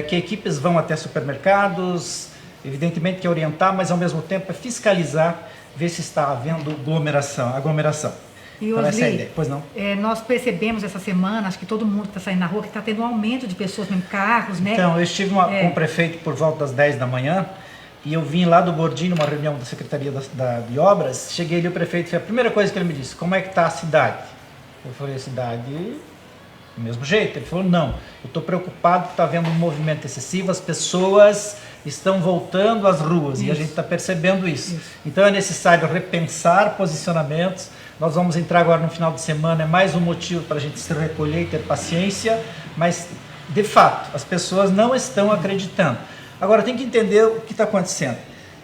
que equipes vão até supermercados, evidentemente que orientar, mas ao mesmo tempo é fiscalizar, ver se está havendo aglomeração. E então, essa é a Osli, ideia. Pois não? Nós percebemos essa semana, acho que todo mundo que está saindo na rua, que está tendo um aumento de pessoas em carros, né? Então, eu estive com o prefeito por volta das 10 da manhã, e eu vim lá do Bordinho, numa reunião da Secretaria de Obras. Cheguei ali, o prefeito fez a primeira coisa que ele me disse: como é que está a cidade? Eu falei: a cidade do mesmo jeito. Ele falou: não, eu estou preocupado que está havendo um movimento excessivo, as pessoas estão voltando às ruas. Isso. E a gente está percebendo isso. Então é necessário repensar posicionamentos. Nós vamos entrar agora no final de semana, é mais um motivo para a gente se recolher e ter paciência, mas de fato as pessoas não estão acreditando. Agora tem que entender o que está acontecendo.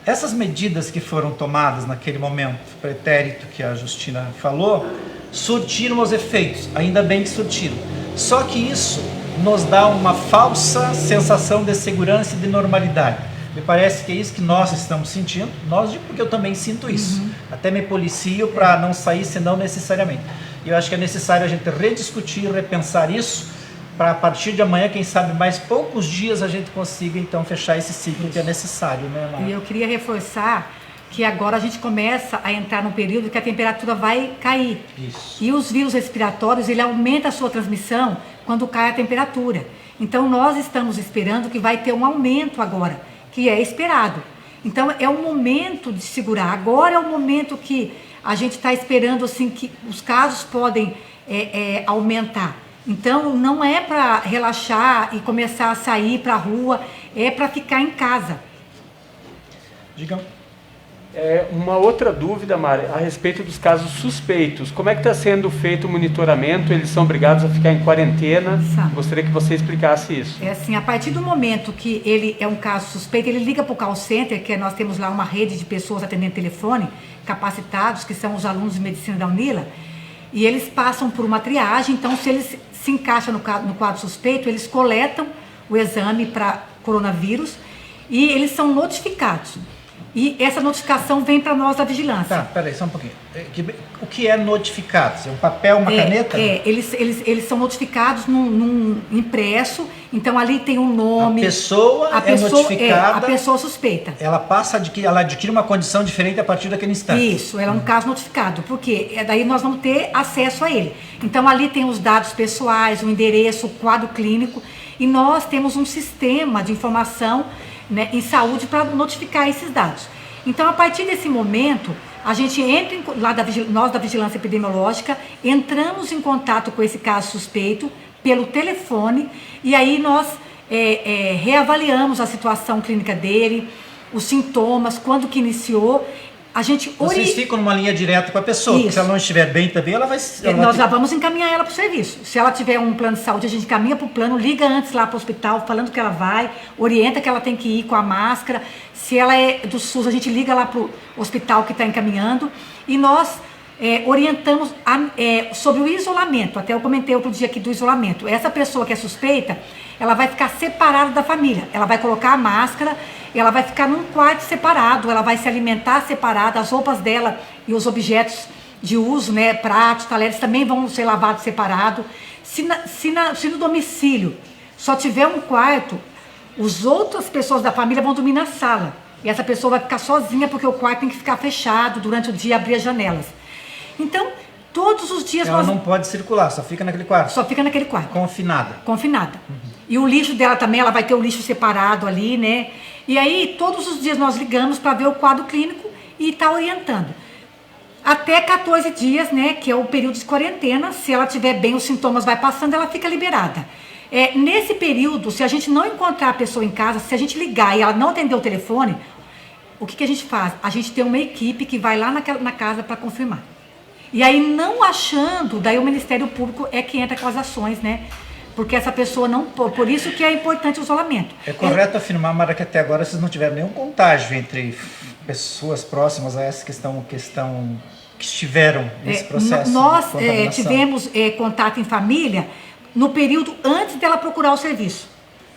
Essas medidas que foram tomadas naquele momento pretérito que a Justina falou, surtiram os efeitos, ainda bem que surtiram. Só que isso nos dá uma falsa sensação de segurança e de normalidade. Me parece que é isso que nós estamos sentindo. Nós, porque eu também sinto isso. Até me policio para não sair, senão necessariamente. E eu acho que é necessário a gente rediscutir, repensar isso, para a partir de amanhã, quem sabe mais poucos dias, a gente consiga então fechar esse ciclo que é necessário, né, Mara? E eu queria reforçar que agora a gente começa a entrar num período que a temperatura vai cair. Isso. E os vírus respiratórios, ele aumenta a sua transmissão quando cai a temperatura. Então nós estamos esperando que vai ter um aumento agora, que é esperado. Então é o momento de segurar. Agora é o momento que a gente está esperando assim que os casos podem aumentar. Então não é para relaxar e começar a sair para a rua, é para ficar em casa. Digam. Uma outra dúvida, Mari, a respeito dos casos suspeitos. Como é que está sendo feito o monitoramento? Eles são obrigados a ficar em quarentena? Gostaria que você explicasse isso. É assim, a partir do momento que ele é um caso suspeito, ele liga para o call center, que nós temos lá uma rede de pessoas atendendo telefone, capacitados, que são os alunos de medicina da UNILA, e eles passam por uma triagem. Então, se eles se encaixam no quadro suspeito, eles coletam o exame para coronavírus e eles são notificados. E essa notificação vem para nós da vigilância. Tá, peraí, só um pouquinho. O que é notificado? É um papel, uma caneta? Eles são notificados num impresso, então ali tem um nome. A pessoa é notificada. A pessoa suspeita. Ela ela adquire uma condição diferente a partir daquele instante. Isso, ela é um caso notificado, porque daí nós vamos ter acesso a ele. Então ali tem os dados pessoais, o endereço, o quadro clínico, e nós temos um sistema de informação, né, em saúde para notificar esses dados. Então, a partir desse momento, a gente entra nós da Vigilância Epidemiológica, entramos em contato com esse caso suspeito pelo telefone, e aí nós reavaliamos a situação clínica dele, os sintomas, quando que iniciou. Vocês ficam numa linha direta com a pessoa, porque se ela não estiver bem também, ela vai... Nós já vamos encaminhar ela para o serviço. Se ela tiver um plano de saúde, a gente encaminha para o plano, liga antes lá para o hospital, falando que ela vai, orienta que ela tem que ir com a máscara. Se ela é do SUS, a gente liga lá para o hospital que está encaminhando. E nós orientamos sobre o isolamento. Até eu comentei outro dia aqui do isolamento. Essa pessoa que é suspeita, ela vai ficar separada da família. Ela vai colocar a máscara, ela vai ficar num quarto separado, ela vai se alimentar separada, as roupas dela e os objetos de uso, né, pratos, talheres, também vão ser lavados separado. Se no domicílio só tiver um quarto, as outras pessoas da família vão dormir na sala. E essa pessoa vai ficar sozinha, porque o quarto tem que ficar fechado durante o dia, abrir as janelas. Então, todos os dias ela não pode circular, só fica naquele quarto? Só fica naquele quarto. Confinada? Confinada. E o lixo dela também, ela vai ter o lixo separado ali, né? E aí, todos os dias nós ligamos para ver o quadro clínico e está orientando. Até 14 dias, né, que é o período de quarentena, se ela tiver bem, os sintomas vai passando, ela fica liberada. Nesse período, se a gente não encontrar a pessoa em casa, se a gente ligar e ela não atender o telefone, o que a gente faz? A gente tem uma equipe que vai lá na casa para confirmar. E aí, não achando, daí o Ministério Público é que entra com as ações, né? Porque essa pessoa não... Por isso que é importante o isolamento. É correto afirmar, Mara, que até agora vocês não tiveram nenhum contágio entre pessoas próximas a essa que estiveram nesse processo? Nós tivemos contato em família no período antes dela procurar o serviço.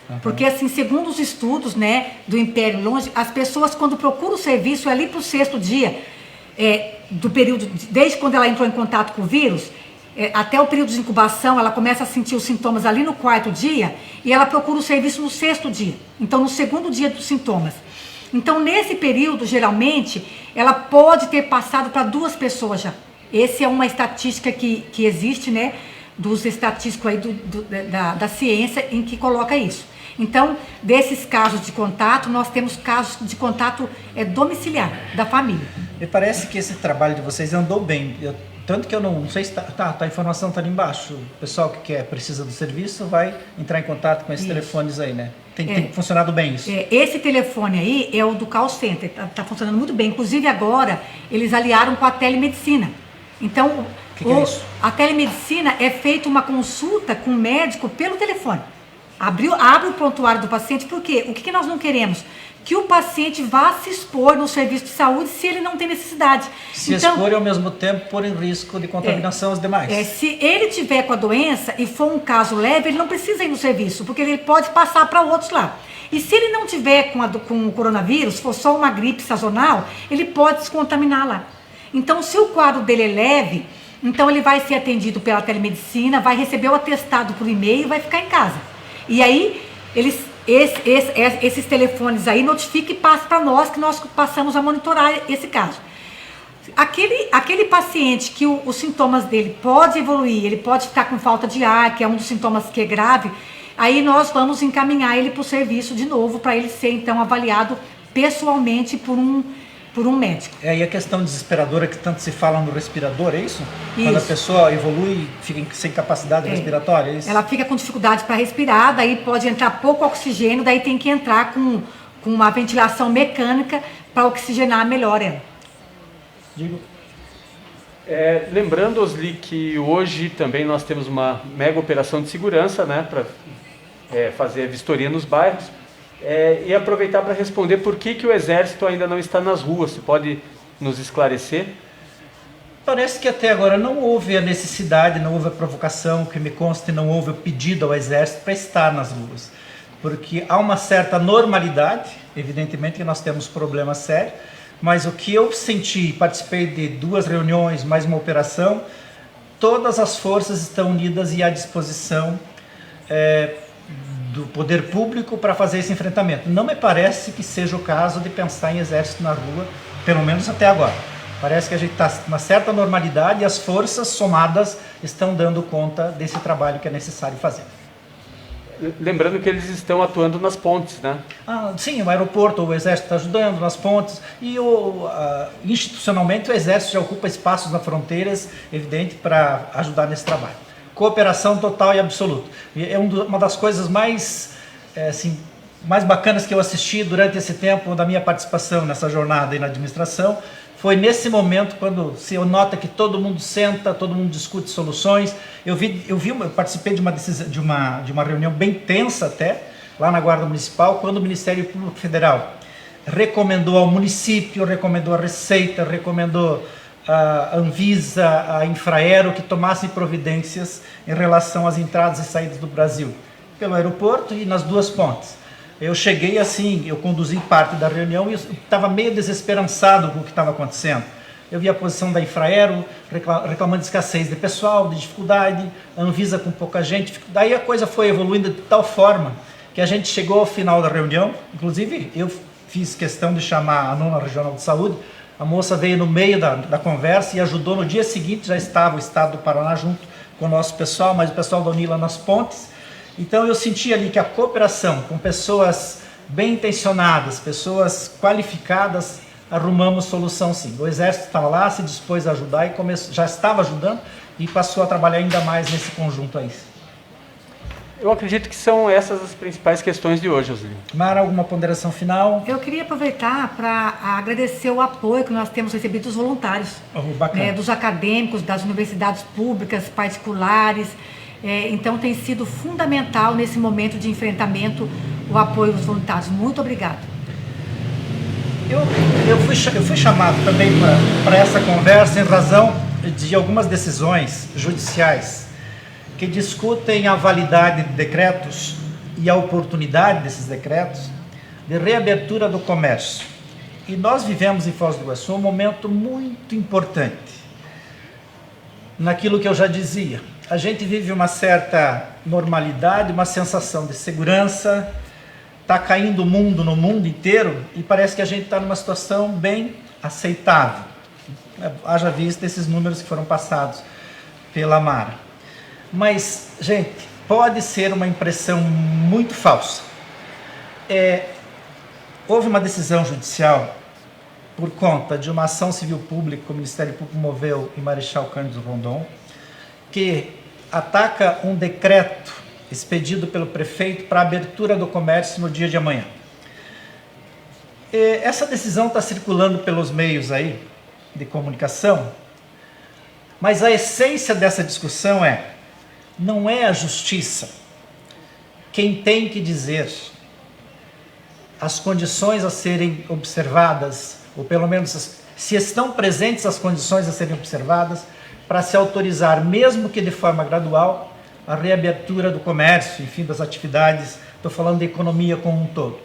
Uhum. Porque, assim, segundo os estudos, né, do Império Longe, as pessoas, quando procuram o serviço, ali para o 6º dia do período, desde quando ela entrou em contato com o vírus, até o período de incubação, ela começa a sentir os sintomas ali no 4º dia e ela procura o serviço no 6º dia. Então, no 2º dia dos sintomas. Então, nesse período, geralmente, ela pode ter passado para 2 pessoas já. Essa é uma estatística que existe, né, dos estatísticos aí da ciência em que coloca isso. Então, desses casos de contato, nós temos casos de contato domiciliar da família. Me parece que esse trabalho de vocês andou bem. Tanto que eu não sei se a informação está ali embaixo. O pessoal que precisa do serviço vai entrar em contato com esses telefones aí, né? Tem funcionado bem isso. Esse telefone aí é o do call center, tá funcionando muito bem. Inclusive agora, eles aliaram com a telemedicina. Então, que é isso? A telemedicina é feita uma consulta com o médico pelo telefone. Abre o prontuário do paciente, porque o que nós não queremos? Que o paciente vá se expor no serviço de saúde se ele não tem necessidade. Se expor e ao mesmo tempo pôr em risco de contaminação aos demais. Se ele tiver com a doença e for um caso leve, ele não precisa ir no serviço, porque ele pode passar para outros lá. E se ele não tiver com o coronavírus, for só uma gripe sazonal, ele pode se contaminar lá. Então, se o quadro dele é leve, então ele vai ser atendido pela telemedicina, vai receber o atestado por e-mail e vai ficar em casa. E aí, eles esses telefones aí, notifique e passe para nós, que nós passamos a monitorar esse caso. Aquele paciente que os sintomas dele pode evoluir, ele pode ficar com falta de ar, que é um dos sintomas que é grave, aí nós vamos encaminhar ele para o serviço de novo, para ele ser então avaliado pessoalmente por um médico. É aí a questão desesperadora que tanto se fala no respirador, é isso? Isso. Quando a pessoa evolui, fica sem capacidade respiratória, é isso? Ela fica com dificuldade para respirar, daí pode entrar pouco oxigênio, daí tem que entrar com uma ventilação mecânica para oxigenar melhor ela. Digo. Lembrando, Osli, que hoje também nós temos uma mega operação de segurança, né, para fazer a vistoria nos bairros, e aproveitar para responder por que o Exército ainda não está nas ruas. Você pode nos esclarecer? Parece que até agora não houve a necessidade, não houve a provocação, que me conste, não houve o pedido ao Exército para estar nas ruas. Porque há uma certa normalidade, evidentemente que nós temos problemas sérios, mas o que eu senti, participei de 2 reuniões, mais uma operação, todas as forças estão unidas e à disposição do poder público para fazer esse enfrentamento. Não me parece que seja o caso de pensar em exército na rua, pelo menos até agora. Parece que a gente está com uma certa normalidade e as forças somadas estão dando conta desse trabalho que é necessário fazer. Lembrando que eles estão atuando nas pontes, né? Sim, o aeroporto, o Exército está ajudando nas pontes e institucionalmente o Exército já ocupa espaços nas fronteiras, evidente, para ajudar nesse trabalho. Cooperação total e absoluta. E é uma das coisas mais bacanas que eu assisti durante esse tempo da minha participação nessa jornada aí na administração. Foi nesse momento quando se nota que todo mundo senta, todo mundo discute soluções. Eu participei de uma reunião bem tensa até, lá na Guarda Municipal, quando o Ministério Público Federal recomendou ao município, recomendou à Receita, recomendou à Anvisa, à Infraero, que tomassem providências em relação às entradas e saídas do Brasil, pelo aeroporto e nas 2 pontes. Eu cheguei assim, eu conduzi parte da reunião e estava meio desesperançado com o que estava acontecendo. Eu vi a posição da Infraero reclamando de escassez de pessoal, de dificuldade, a Anvisa com pouca gente. Daí a coisa foi evoluindo de tal forma que a gente chegou ao final da reunião. Inclusive, eu fiz questão de chamar a 9ª Regional de Saúde. A moça veio no meio da conversa e ajudou. No dia seguinte já estava o Estado do Paraná junto com o nosso pessoal, mas o pessoal da Unila nas pontes. Então eu senti ali que a cooperação com pessoas bem intencionadas, pessoas qualificadas, arrumamos solução sim. O Exército estava lá, se dispôs a ajudar e já estava ajudando e passou a trabalhar ainda mais nesse conjunto aí. Eu acredito que são essas as principais questões de hoje, Osli. Mara, alguma ponderação final? Eu queria aproveitar para agradecer o apoio que nós temos recebido dos voluntários, dos acadêmicos, das universidades públicas, particulares. Então tem sido fundamental nesse momento de enfrentamento o apoio dos voluntários. Muito obrigada. Eu fui chamado também para essa conversa em razão de algumas decisões judiciais que discutem a validade de decretos e a oportunidade desses decretos de reabertura do comércio. E nós vivemos em Foz do Iguaçu um momento muito importante naquilo que eu já dizia. A gente vive uma certa normalidade, uma sensação de segurança, está caindo o mundo no mundo inteiro e parece que a gente está numa situação bem aceitável. Haja vista esses números que foram passados pela Mara. Mas, gente, pode ser uma impressão muito falsa. Houve uma decisão judicial por conta de uma ação civil pública que o Ministério Público moveu em Marechal Cândido Rondon, que ataca um decreto expedido pelo prefeito para a abertura do comércio no dia de amanhã. Essa decisão está circulando pelos meios aí de comunicação, mas a essência dessa discussão não é a justiça quem tem que dizer as condições a serem observadas, ou pelo menos se estão presentes as condições a serem observadas, para se autorizar, mesmo que de forma gradual, a reabertura do comércio, enfim, das atividades, estou falando de economia como um todo.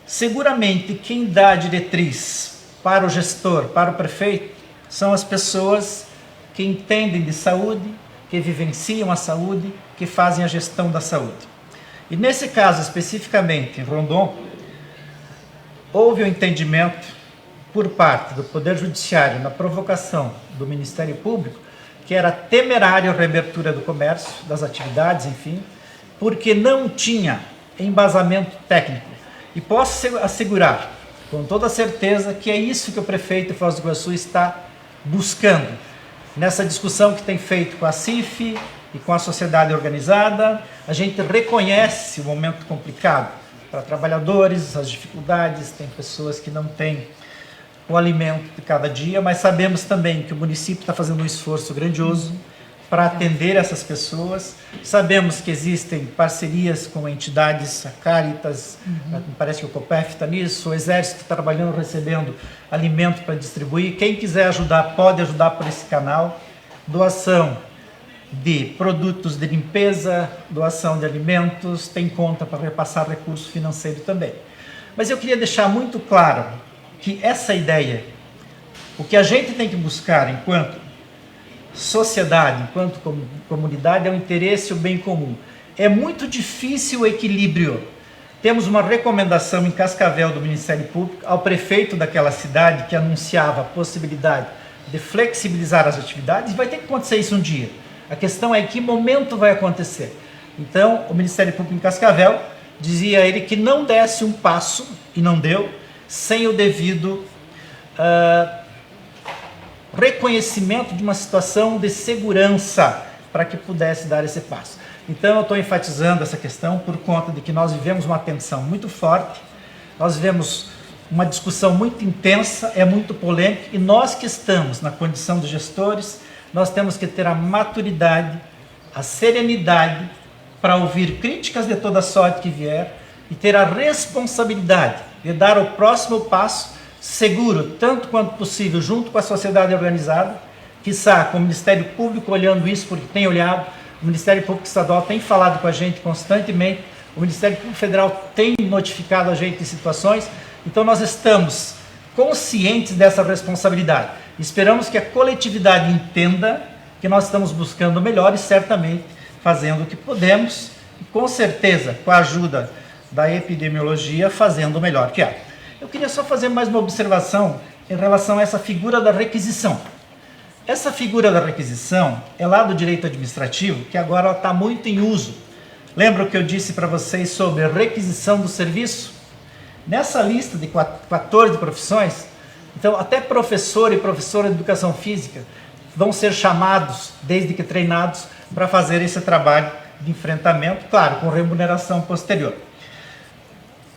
Seguramente, quem dá a diretriz para o gestor, para o prefeito, são as pessoas que entendem de saúde, que vivenciam a saúde, que fazem a gestão da saúde. E nesse caso, especificamente, em Rondon, houve um entendimento por parte do Poder Judiciário na provocação do Ministério Público que era temerário a reabertura do comércio, das atividades, enfim, porque não tinha embasamento técnico. E posso assegurar, com toda certeza, que é isso que o prefeito de Foz do Iguaçu está buscando nessa discussão que tem feito com a CIF e com a sociedade organizada. A gente reconhece o momento complicado para trabalhadores, as dificuldades, tem pessoas que não têm o alimento de cada dia, mas sabemos também que o município está fazendo um esforço grandioso para atender essas pessoas. Sabemos que existem parcerias com entidades, a Caritas, parece que o COPEF está nisso, o Exército está trabalhando, recebendo alimento para distribuir. Quem quiser ajudar, pode ajudar por esse canal. Doação de produtos de limpeza, doação de alimentos, tem conta para repassar recurso financeiro também. Mas eu queria deixar muito claro que essa ideia, o que a gente tem que buscar enquanto sociedade, enquanto comunidade, é o interesse e o bem comum. É muito difícil o equilíbrio. Temos uma recomendação em Cascavel do Ministério Público ao prefeito daquela cidade que anunciava a possibilidade de flexibilizar as atividades, e vai ter que acontecer isso um dia. A questão é em que momento vai acontecer. Então, o Ministério Público em Cascavel dizia a ele que não desse um passo, e não deu, sem o devido reconhecimento de uma situação de segurança para que pudesse dar esse passo. Então eu estou enfatizando essa questão por conta de que nós vivemos uma tensão muito forte, nós vivemos uma discussão muito intensa, é muito polêmica, e nós que estamos na condição de gestores, nós temos que ter a maturidade, a serenidade para ouvir críticas de toda sorte que vier e ter a responsabilidade de dar o próximo passo seguro, tanto quanto possível, junto com a sociedade organizada, quiçá com o Ministério Público olhando isso, porque tem olhado, o Ministério Público Estadual tem falado com a gente constantemente, o Ministério Público Federal tem notificado a gente de situações, então nós estamos conscientes dessa responsabilidade. Esperamos que a coletividade entenda que nós estamos buscando o melhor e certamente fazendo o que podemos, e com certeza, com a ajuda da epidemiologia, fazendo o melhor que há. Eu queria só fazer mais uma observação em relação a essa figura da requisição. Essa figura da requisição é lá do direito administrativo, que agora está muito em uso. Lembra o que eu disse para vocês sobre a requisição do serviço? Nessa lista de 14 profissões, então até professor e professora de educação física vão ser chamados, desde que treinados, para fazer esse trabalho de enfrentamento, claro, com remuneração posterior.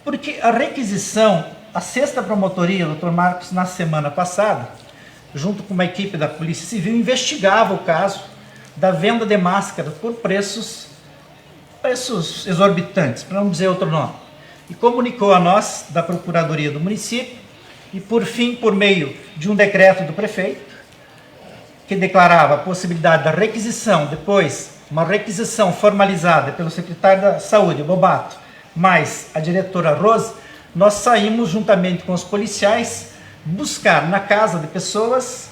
Porque a requisição, a 6ª Promotoria, o Dr. Marcos, na semana passada, junto com uma equipe da Polícia Civil, investigava o caso da venda de máscaras por preços exorbitantes, para não dizer outro nome. E comunicou a nós, da Procuradoria do município, e por fim, por meio de um decreto do prefeito, que declarava a possibilidade da requisição, depois uma requisição formalizada pelo secretário da Saúde, Bobato, mais a diretora Rose, nós saímos juntamente com os policiais buscar na casa de pessoas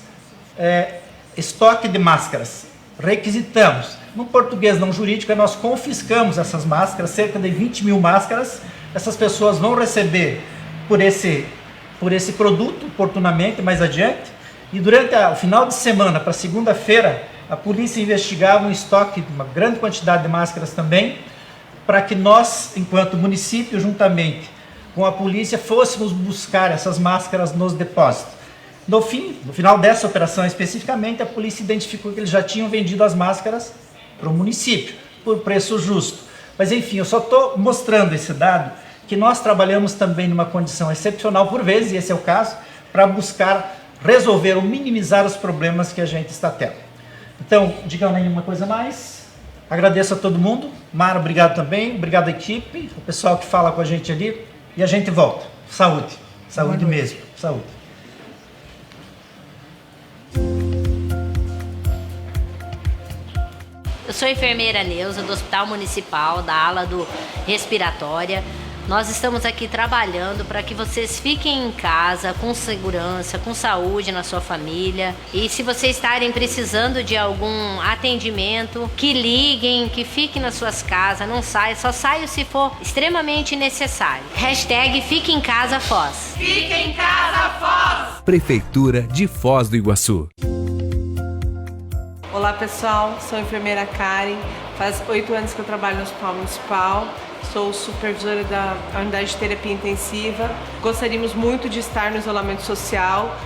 estoque de máscaras. Requisitamos. No português não jurídico, nós confiscamos essas máscaras, cerca de 20 mil máscaras. Essas pessoas vão receber por esse produto, oportunamente, mais adiante. E durante o final de semana, para segunda-feira, a polícia investigava um estoque de uma grande quantidade de máscaras também, para que nós, enquanto município, juntamente com a polícia, fôssemos buscar essas máscaras nos depósitos. No final dessa operação especificamente, a polícia identificou que eles já tinham vendido as máscaras para o município, por preço justo. Mas enfim, eu só estou mostrando esse dado, que nós trabalhamos também numa condição excepcional por vezes, e esse é o caso, para buscar resolver ou minimizar os problemas que a gente está tendo. Então, digam nenhuma coisa mais. Agradeço a todo mundo. Mara, obrigado também. Obrigado à equipe, o pessoal que fala com a gente ali. E a gente volta. Saúde. Saúde mesmo. Saúde. Eu sou a enfermeira Neuza, do Hospital Municipal, da ala do Respiratória. Nós estamos aqui trabalhando para que vocês fiquem em casa com segurança, com saúde na sua família. E se vocês estarem precisando de algum atendimento, que liguem, que fiquem nas suas casas, não saiam, só saiam se for extremamente necessário. Hashtag Fique em Casa Foz. Fique em casa, Foz! Prefeitura de Foz do Iguaçu. Olá pessoal, sou a enfermeira Karen, faz 8 anos que eu trabalho no Hospital Municipal, sou supervisora da Unidade de Terapia Intensiva. Gostaríamos muito de estar no isolamento social,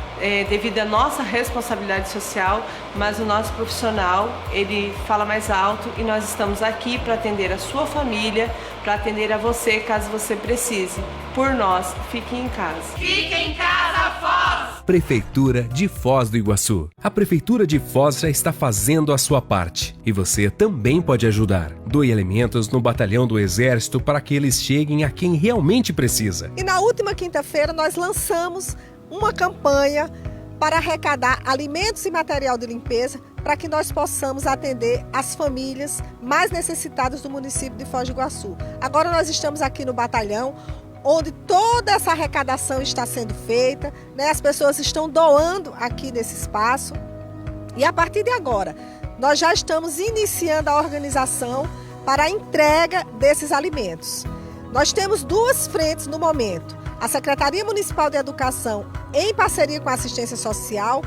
devido à nossa responsabilidade social, mas o nosso profissional, ele fala mais alto e nós estamos aqui para atender a sua família, para atender a você caso você precise. Por nós, fique em casa. Fique em casa, Foz! Prefeitura de Foz do Iguaçu. A Prefeitura de Foz já está fazendo a sua parte e você também pode ajudar. Doe alimentos no Batalhão do Exército para que eles cheguem a quem realmente precisa. E na última quinta-feira nós lançamos uma campanha para arrecadar alimentos e material de limpeza para que nós possamos atender as famílias mais necessitadas do município de Foz do Iguaçu. Agora nós estamos aqui no batalhão, onde toda essa arrecadação está sendo feita, né? As pessoas estão doando aqui nesse espaço e a partir de agora nós já estamos iniciando a organização para a entrega desses alimentos. Nós temos 2 frentes no momento. A Secretaria Municipal de Educação, em parceria com a Assistência Social,